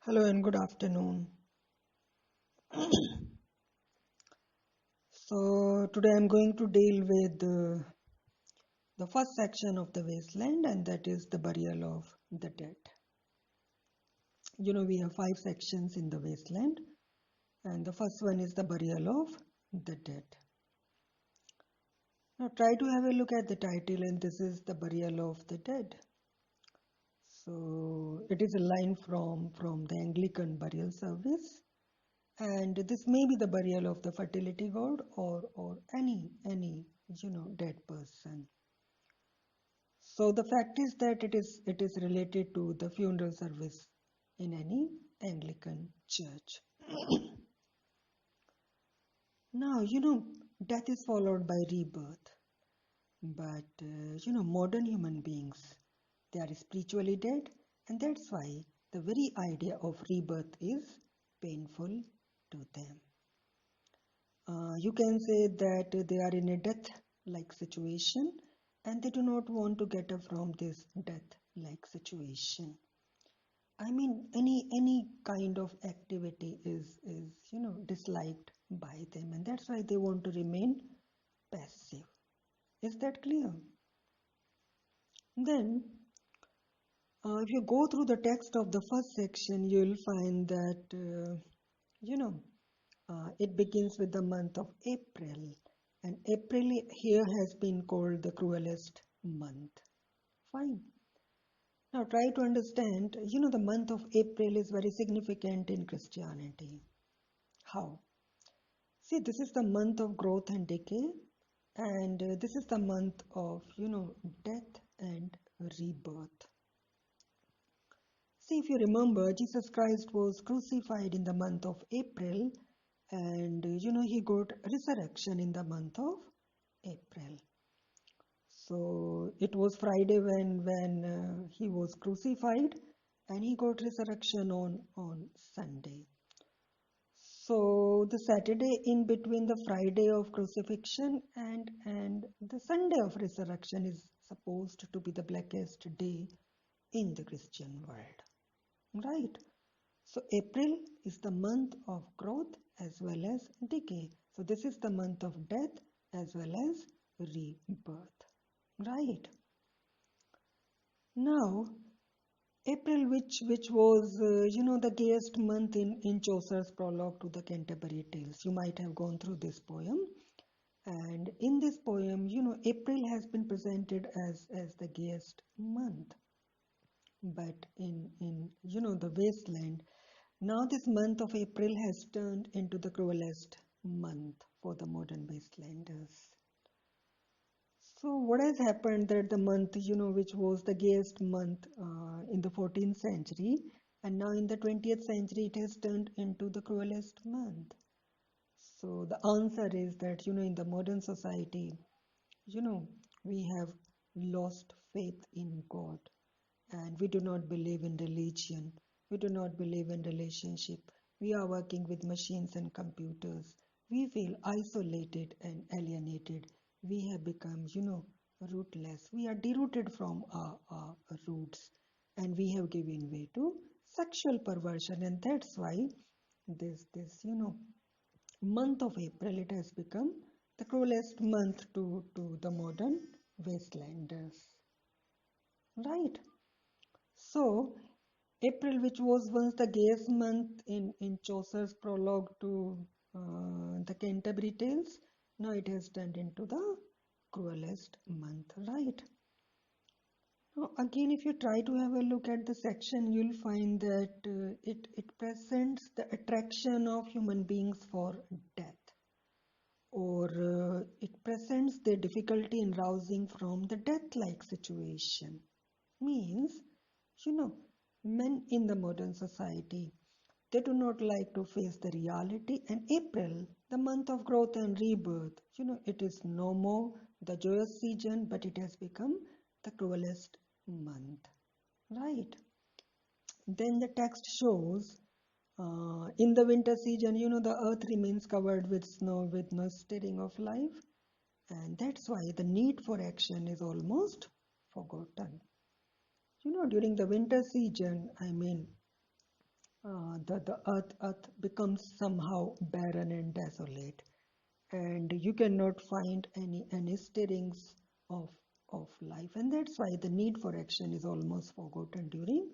Hello and good afternoon. So today I'm going to deal with the first section of the wasteland, and that is the burial of the dead. We have 5 sections in the wasteland, and the first one is the burial of the dead. Now try to have a look at the title, and this is the burial of the dead. So it is a line from the Anglican burial service. And this may be the burial of the fertility god or any dead person. So the fact is that it is related to the funeral service in any Anglican church. Now death is followed by rebirth, but modern human beings, they are spiritually dead, and that's why the very idea of rebirth is painful to them. You can say that they are in a death-like situation and they do not want to get up from this death-like situation. I mean, any kind of activity is disliked by them, and that's why they want to remain passive. Is that clear? Then, if you go through the text of the first section, you'll find that you know it begins with the month of April, and April here has been called the cruelest month. Fine. Now try to understand, the month of April is very significant in Christianity. How? See, this is the month of growth and decay, and this is the month of, death and rebirth. See, if you remember, Jesus Christ was crucified in the month of April, and he got resurrection in the month of April. So it was Friday when he was crucified, and he got resurrection on Sunday. So the Saturday in between the Friday of crucifixion and the Sunday of resurrection is supposed to be the blackest day in the Christian world, right? So April is the month of growth as well as decay. So this is the month of death as well as rebirth, right? Now April, which was the gayest month in Chaucer's prologue to the Canterbury Tales. You might have gone through this poem, and in this poem, April has been presented as the gayest month. But in the wasteland, now this month of April has turned into the cruelest month for the modern wastelanders. So what has happened that the month, which was the gayest month in the 14th century, and now in the 20th century, it has turned into the cruelest month. So the answer is that, in the modern society, we have lost faith in God, and we do not believe in religion. We do not believe in relationship. We are working with machines and computers. We feel isolated and alienated. We have become, rootless. We are derooted from our roots, and we have given way to sexual perversion, and that's why this month of April, it has become the cruelest month to the modern wastelanders, right? So April, which was once the gayest month in Chaucer's prologue to the Canterbury Tales, now it has turned into the cruelest month, right? Now, again, if you try to have a look at the section, you'll find that it presents the attraction of human beings for death, or it presents the difficulty in rousing from the death-like situation. Means, men in the modern society, they do not like to face the reality, and April, the month of growth and rebirth, it is no more the joyous season, but it has become the cruelest month, right? Then the text shows in the winter season, the earth remains covered with snow with no stirring of life, and that's why the need for action is almost forgotten. During the winter season, I mean, the earth becomes somehow barren and desolate, and you cannot find any stirrings of of life, and that's why the need for action is almost forgotten during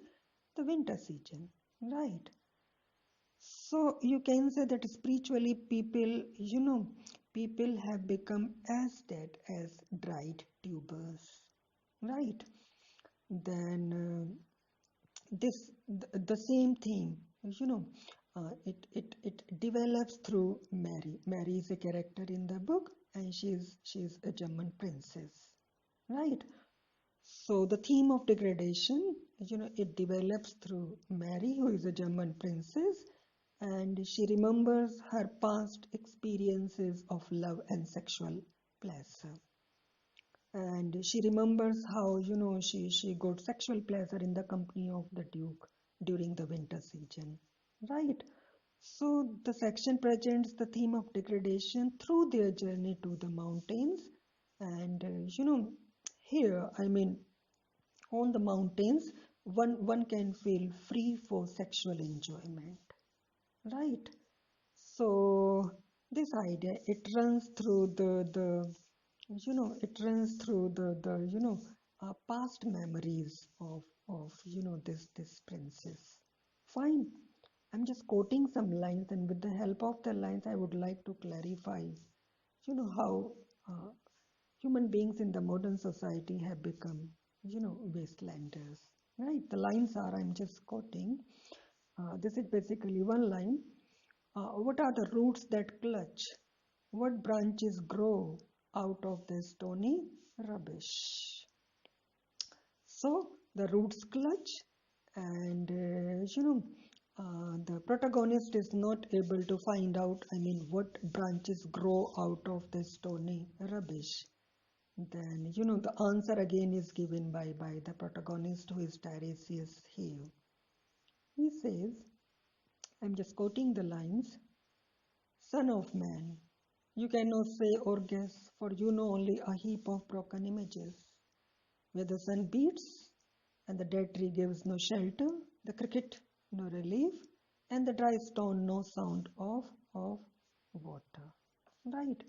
the winter season, right? So you can say that spiritually people have become as dead as dried tubers, right? Then the same thing, you know, it develops through Mary. Mary is a character in the book, and she's a German princess, right? So the theme of degradation, it develops through Mary, who is a German princess, and she remembers her past experiences of love and sexual pleasure. And she remembers how, she got sexual pleasure in the company of the Duke during the winter season, right? So the section presents the theme of degradation through their journey to the mountains. And, here, I mean, on the mountains, one can feel free for sexual enjoyment, right? So this idea, it runs through the past memories of this princess. Fine. I'm just quoting some lines, and with the help of the lines, I would like to clarify, how uh, human beings in the modern society have become, wastelanders, right? The lines are, I'm just quoting. This is basically one line. What are the roots that clutch? What branches grow out of the stony rubbish? So the roots clutch, and the protagonist is not able to find out, I mean, what branches grow out of the stony rubbish. Then, the answer again is given by the protagonist, who is Tiresias here. He says, I'm just quoting the lines, Son of man, you cannot say or guess, for you know only a heap of broken images, where the sun beats and the dead tree gives no shelter, the cricket no relief, and the dry stone no sound of water. Right?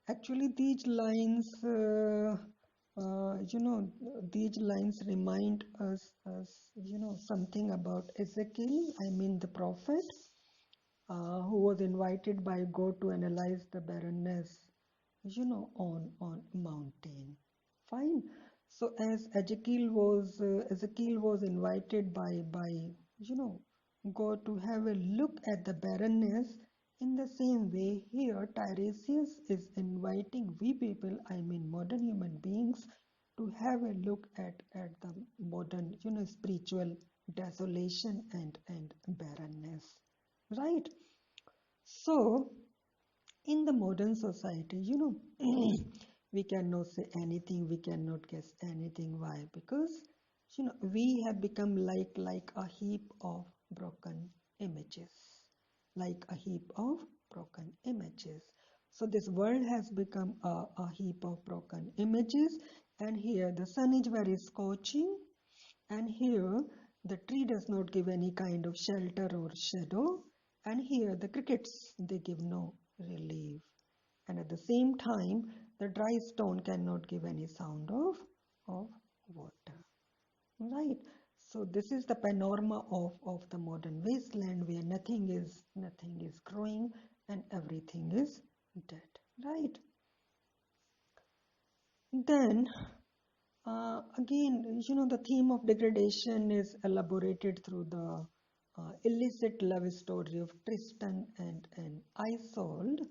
Actually, these lines remind us, something about Ezekiel. I mean, the prophet, who was invited by God to analyze the barrenness, on mountain. Fine. So as Ezekiel was invited by you know God to have a look at the barrenness. In the same way, here Tiresias is inviting we people, I mean modern human beings, to have a look at the modern, spiritual desolation and barrenness. Right? So, in the modern society, we cannot say anything, we cannot guess anything. Why? Because, we have become like a heap of broken images, like a heap of broken images. So this world has become a heap of broken images, and here the sun is very scorching, and here the tree does not give any kind of shelter or shadow, and here the crickets, they give no relief, and at the same time the dry stone cannot give any sound of water, right? So this is the panorama of the modern wasteland, where nothing is growing and everything is dead, right? Then again, the theme of degradation is elaborated through the illicit love story of Tristan and Isolde,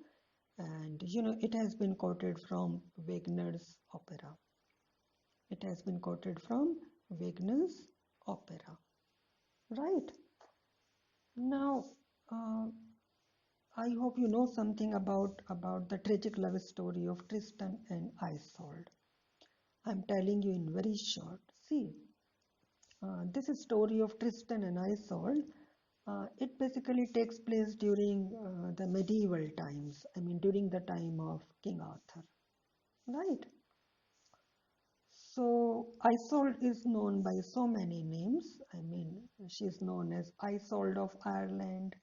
and it has been quoted from Wagner's opera. It has been quoted from Wagner's opera, right? Now, uh, I hope you know something about the tragic love story of Tristan and Isolde. I'm telling you in very short. See, this is story of Tristan and Isolde. It basically takes place during the medieval times. I mean, during the time of King Arthur, right? So Isolde is known by so many names. I mean, she's known as Isolde of Ireland,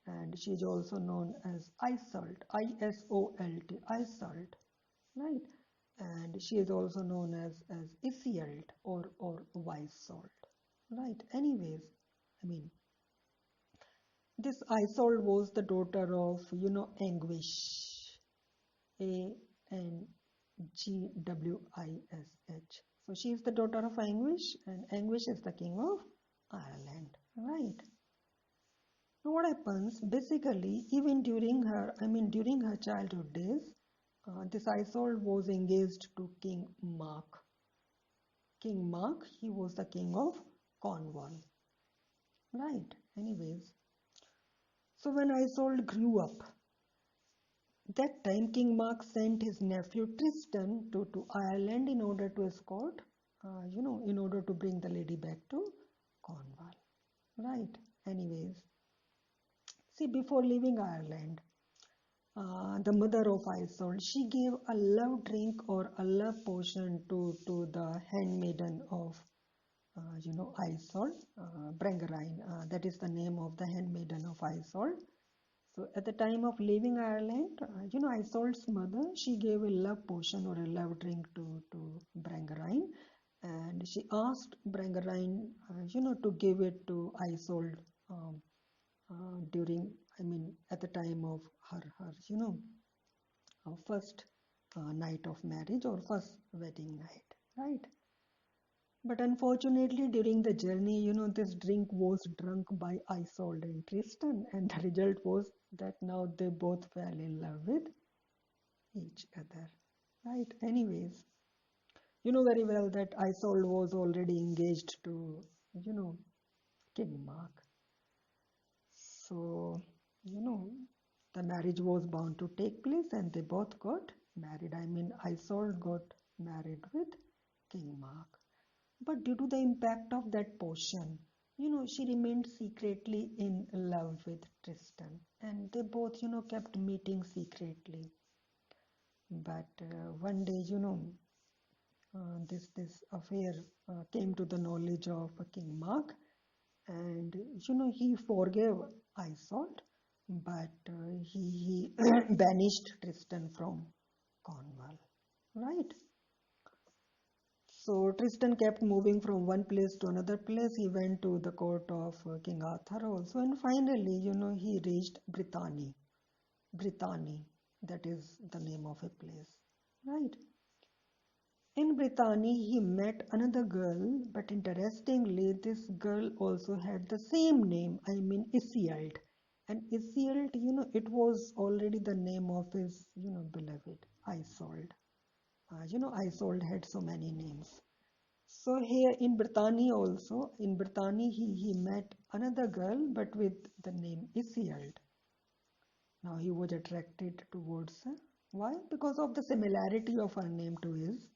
and she's also known as Isolt, Isolt, Isolt, right? And she is also known as Isielt or Weissold, right? Anyways, I mean, this Isolde was the daughter of, Anguish, Angwish. So she is the daughter of Anguish, and Anguish is the king of Ireland, right? Now what happens, basically, even during her childhood days, this Isolde was engaged to King Mark. King Mark, he was the king of Cornwall, right? Anyways, so when Isolde grew up, that time King Mark sent his nephew Tristan to Ireland in order to escort, in order to bring the lady back to Cornwall, right? Anyways, see, before leaving Ireland, the mother of Isolde, she gave a love drink or a love potion to the handmaiden of, Isolde, Brangarine. That is the name of the handmaiden of Isolde. So at the time of leaving Ireland, Isolde's mother, she gave a love potion or a love drink to Brangarine, and she asked Brangarine, to give it to Isolde during, at the time of her first night of marriage or first wedding night, right? But unfortunately, during the journey, this drink was drunk by Isolde and Tristan, and the result was that now they both fell in love with each other, right? Anyways, you know very well that Isolde was already engaged to, you know, King Mark. So, you know, the marriage was bound to take place and they both got married. Isolde got married with King Mark. But due to the impact of that potion, she remained secretly in love with Tristan. And they both, kept meeting secretly. But one day, this affair came to the knowledge of King Mark, and he forgave Isolde, but he banished Tristan from Cornwall, right? So Tristan kept moving from one place to another place. He went to the court of King Arthur also, and finally, he reached Brittany. Brittany, that is the name of a place, right? In Brittany, he met another girl, but interestingly, this girl also had the same name, Isielt. And Isielt, it was already the name of his, beloved, Isolde. Isolde had so many names. So here in Brittany also, in Brittany, he met another girl, but with the name Isielt. Now he was attracted towards her. Why? Because of the similarity of her name to his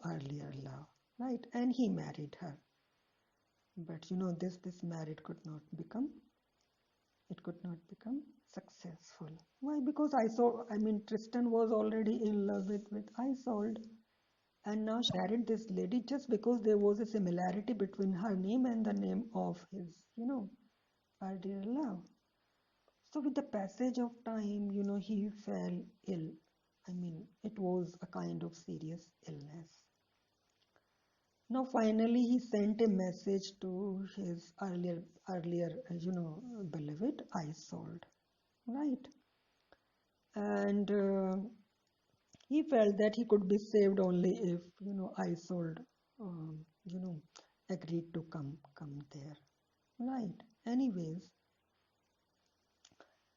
earlier love, right? And he married her. But this marriage could not become successful. Why? Because Tristan was already in love with Isolde, and now she married this lady just because there was a similarity between her name and the name of his, earlier love. So with the passage of time, he fell ill. It was a kind of serious illness. Now finally he sent a message to his earlier beloved Isolde, right? And he felt that he could be saved only if Isolde agreed to come there, right? Anyways,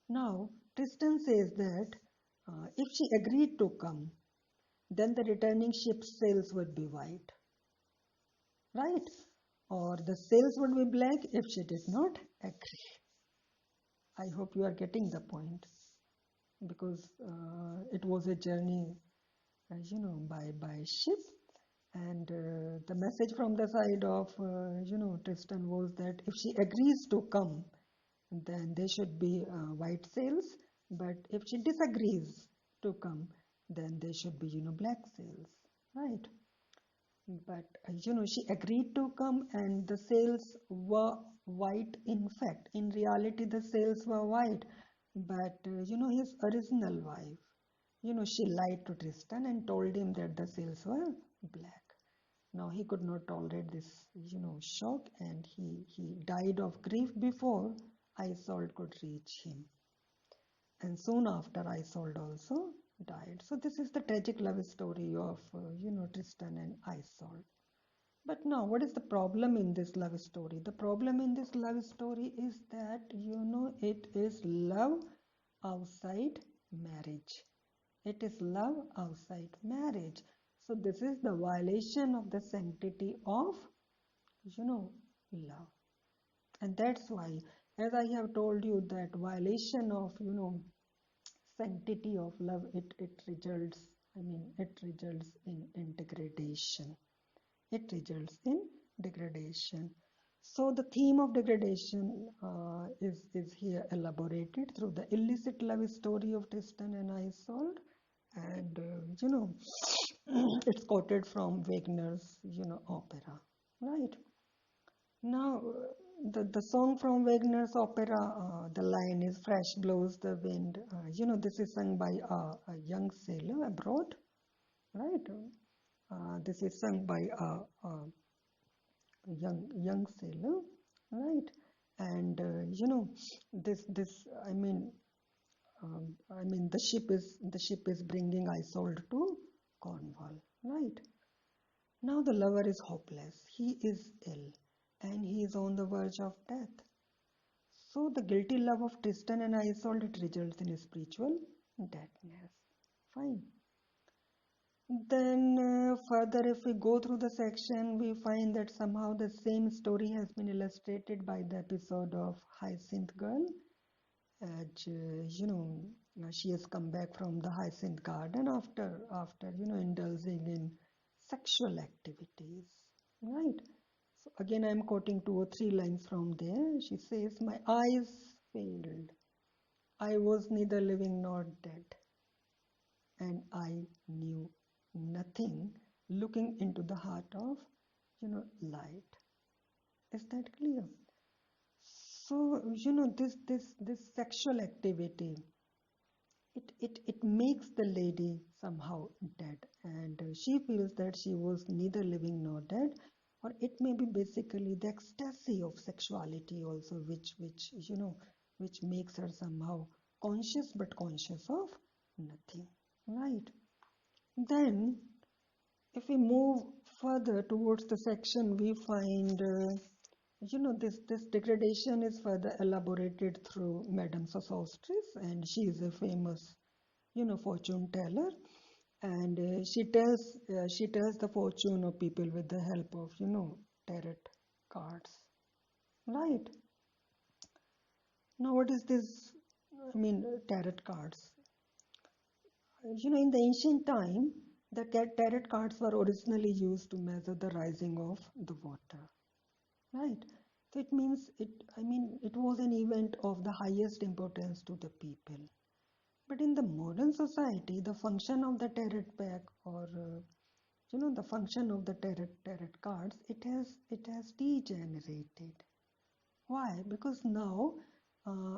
now Tristan says that if she agreed to come, then the returning ship's sails would be white, right? Or the sails would be black if she did not agree. I hope you are getting the point, because it was a journey, by ship, and the message from the side of Tristan was that if she agrees to come, then there should be white sails, but if she disagrees to come, then there should be black sails, right? but she agreed to come, and the sails were white. In fact, in reality, the sails were white, but his original wife, she lied to Tristan and told him that the sails were black. Now he could not tolerate this, shock, and he died of grief before Isolde could reach him. And soon after, Isolde also died. So this is the tragic love story of, Tristan and Isolde. But now, what is the problem in this love story? The problem in this love story is that, it is love outside marriage. It is love outside marriage. So this is the violation of the sanctity of, love. And that's why, as I have told you, that violation of, sanctity of love, it results, it results in degradation. It results in degradation. So the theme of degradation is here elaborated through the illicit love story of Tristan and Isolde, and it's quoted from Wagner's opera, right? Now the song from Wagner's opera, the line is "Fresh blows the wind." This is sung by a young sailor abroad, right? This is sung by a young sailor, right? And this the ship is bringing Isolde to Cornwall, right? Now the lover is hopeless. He is ill, and he is on the verge of death. So the guilty love of Tristan and Isolde, it results in spiritual deadness. Fine. Then further, if we go through the section, we find that somehow the same story has been illustrated by the episode of Hyacinth Girl. As she has come back from the Hyacinth Garden after indulging in sexual activities, right? So again, I'm quoting 2 or 3 lines from there. She says, "My eyes failed. I was neither living nor dead, and I knew nothing, looking into the heart of, light." Is that clear? So, this sexual activity, it makes the lady somehow dead, and she feels that she was neither living nor dead, or it may be basically the ecstasy of sexuality also, which makes her somehow conscious, but conscious of nothing, right? Then if we move further towards the section, we find this degradation is further elaborated through Madame Sosostris, and she is a famous fortune teller, and she tells the fortune of people with the help of tarot cards, right? Now what is this? Tarot cards. In the ancient time, the tarot cards were originally used to measure the rising of the water, right? So it means it was an event of the highest importance to the people. But in the modern society, the function of the tarot pack, or the function of the tarot cards, it has degenerated. Why? Because now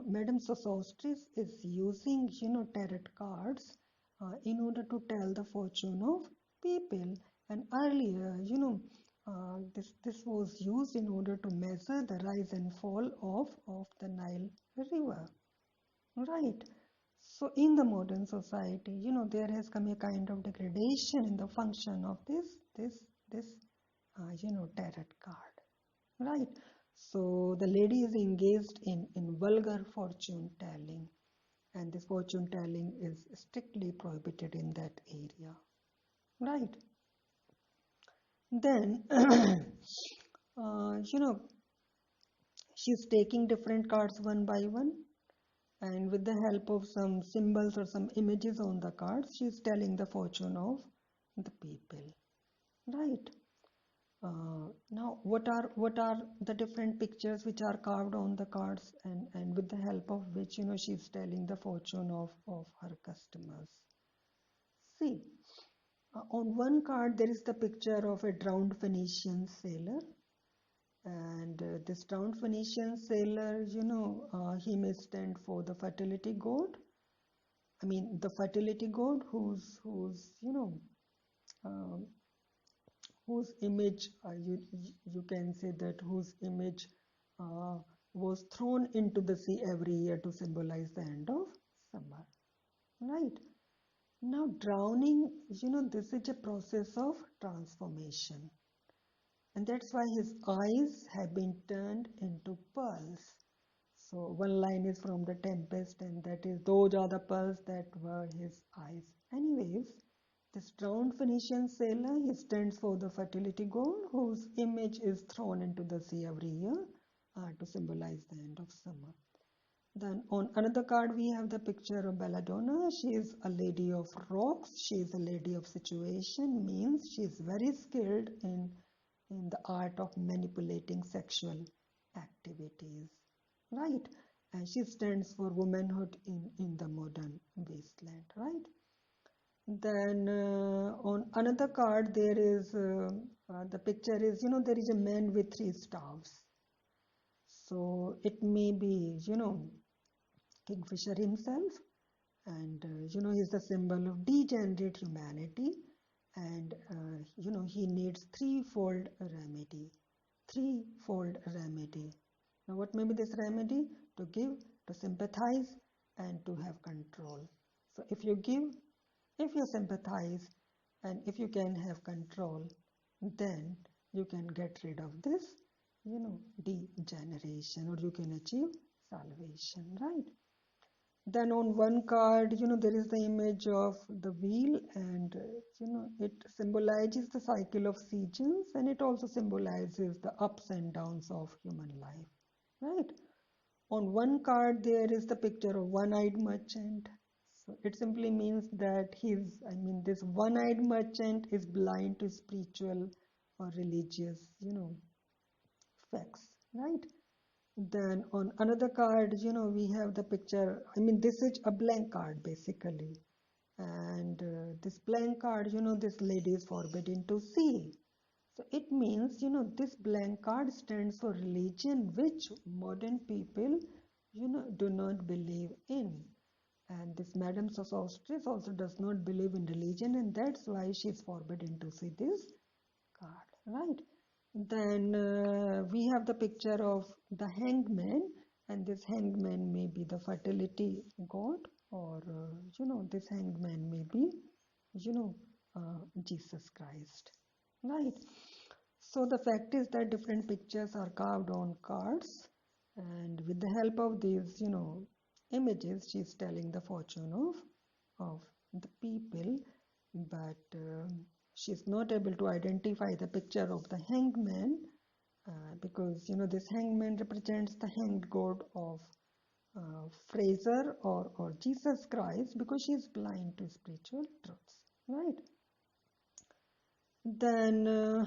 Madame Sosostris is using tarot cards in order to tell the fortune of people. And earlier, this was used in order to measure the rise and fall of the Nile River, right? So in the modern society, there has come a kind of degradation in the function of this tarot card, right? So the lady is engaged in vulgar fortune telling, and this fortune telling is strictly prohibited in that area, right? Then, she's taking different cards one by one, and with the help of some symbols or some images on the cards, she's telling the fortune of the people, right? Now, what are the different pictures which are carved on the cards, and with the help of which she's telling the fortune of her customers? See, On one card, there is the picture of a drowned Phoenician sailor. And this drowned Phoenician sailor, he may stand for the fertility god. I mean, the fertility god um, whose image, you can say that whose image uh, was thrown into the sea every year to symbolize the end of summer. Right? Now, drowning, this is a process of transformation. And that's why his eyes have been turned into pearls. So one line is from the Tempest, and that is, those are the pearls that were his eyes. Anyways, this drowned Phoenician sailor, he stands for the fertility god, whose image is thrown into the sea every year to symbolize the end of summer. Then on another card, we have the picture of Belladonna. She is a lady of rocks. She is a lady of situation, means she is very skilled in the art of manipulating sexual activities, right? And she stands for womanhood in the modern wasteland, right? Then on another card, there is the picture is, there is a man with three staffs. So it may be, Kingfisher himself, and he's the symbol of degenerate humanity, and he needs threefold remedy. Threefold remedy. Now, what may be this remedy? To give, to sympathize, and to have control. So, if you give, if you sympathize, and if you can have control, then you can get rid of this, degeneration, or you can achieve salvation, right? Then on one card, there is the image of the wheel, and it symbolizes the cycle of seasons, and it also symbolizes the ups and downs of human life, right? On one card, there is the picture of one-eyed merchant. So it simply means that this one-eyed merchant is blind to spiritual or religious, facts, right? Then on another card, we have the picture. This is a blank card basically. And this blank card, this lady is forbidden to see. So it means, this blank card stands for religion, which modern people, do not believe in. And this Madame Sosostris also does not believe in religion, and that's why she is forbidden to see this card, right? Then we have the picture of the hangman, and this hangman may be the fertility god, or this hangman may be, Jesus Christ, right? So the fact is that different pictures are carved on cards, and with the help of these, images, she's telling the fortune of the people, but she's not able to identify the picture of the hangman because this hangman represents the hanged god of Fraser or Jesus Christ, because she is blind to spiritual truths, right? Then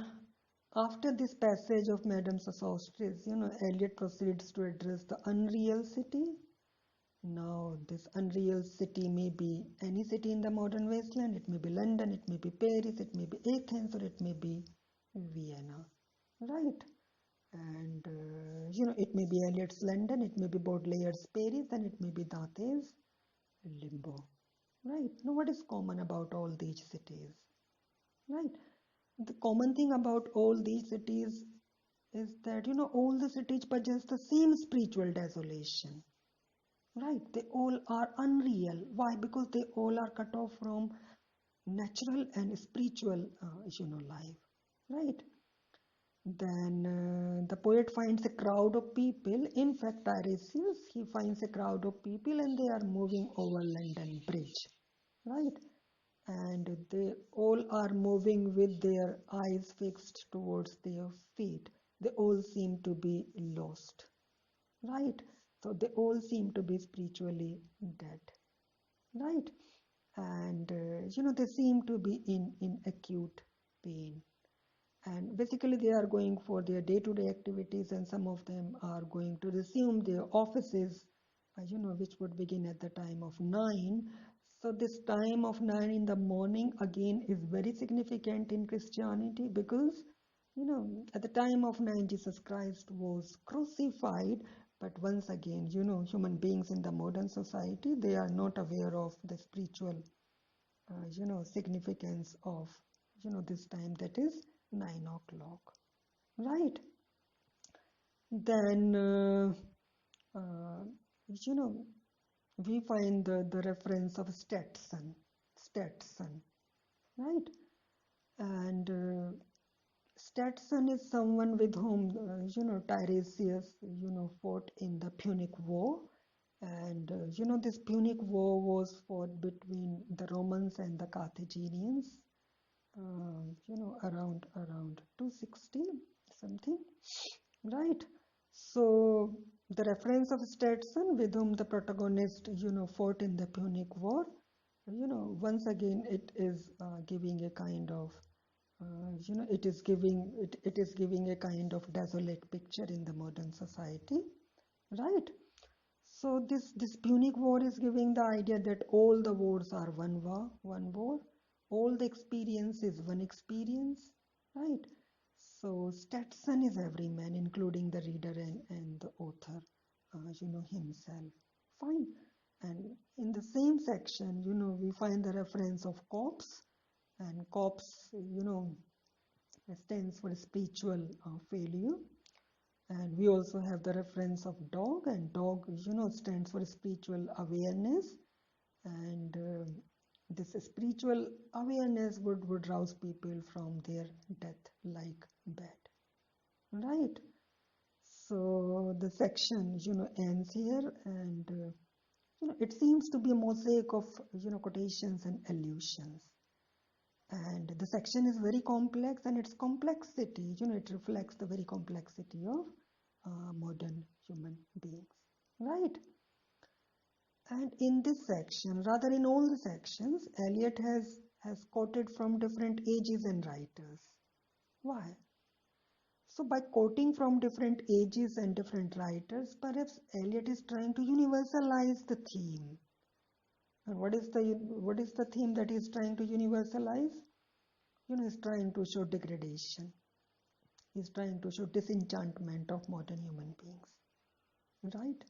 after this passage of Madame Sosostris, Eliot proceeds to address the unreal city. Now, this unreal city may be any city in the modern wasteland. It may be London, it may be Paris, it may be Athens, or it may be Vienna, right? And, it may be Eliot's London, it may be Baudelaire's Paris, and it may be Dante's Limbo, right? Now, what is common about all these cities, right? The common thing about all these cities is that, all the cities possess the same spiritual desolation. Right, they all are unreal. Why? Because they all are cut off from natural and spiritual, life. Right. Then the poet finds a crowd of people. In fact, Tiresias, he finds a crowd of people, and they are moving over London Bridge. Right. And they all are moving with their eyes fixed towards their feet. They all seem to be lost. Right? So they all seem to be spiritually dead, right? And they seem to be in acute pain. And basically, they are going for their day-to-day activities, and some of them are going to resume their offices, which would begin at the time of 9. So this time of 9 in the morning again is very significant in Christianity because, at the time of 9 Jesus Christ was crucified. But once again, human beings in the modern society, they are not aware of the spiritual, significance of, this time, that is 9 o'clock, right? Then, you know, we find the reference of Stetson, right? And Stetson is someone with whom, Tiresias, fought in the Punic War. And, this Punic War was fought between the Romans and the Carthaginians, around 260 something, right? So the reference of Stetson, with whom the protagonist, fought in the Punic War, once again it is giving a kind of, it is giving a kind of desolate picture in the modern society, right? So this Punic War is giving the idea that all the wars are one war, all the experience is one experience, right? So Stetson is every man, including the reader and the author, himself. Fine. And in the same section, we find the reference of corpse, and corpse, stands for spiritual failure. And we also have the reference of dog, and dog, stands for spiritual awareness. And this spiritual awareness would rouse people from their death-like bed, right? So the section, ends here, and it seems to be a mosaic of, quotations and allusions. And the section is very complex, and its complexity, it reflects the very complexity of modern human beings, right? And in this section, rather in all the sections, Eliot has quoted from different ages and writers. Why? So by quoting from different ages and different writers, perhaps Eliot is trying to universalize the theme. And what is the theme that he is trying to universalize? He's trying to show degradation. He's trying to show disenchantment of modern human beings, right?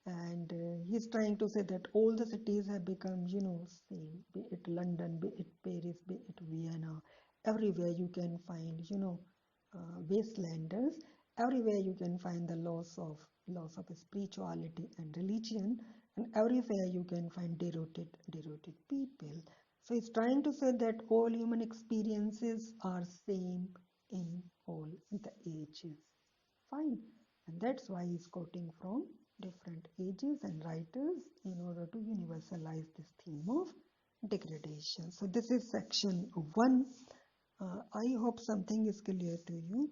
And he's trying to say that all the cities have become, same, be it London, be it Paris, be it Vienna. Everywhere you can find, wastelanders. Everywhere you can find the loss of spirituality and religion, and everywhere you can find deroted people. So he's trying to say that all human experiences are same in all the ages. Fine. And that's why he's quoting from different ages and writers in order to universalize this theme of degradation. So this is section 1. I hope something is clear to you.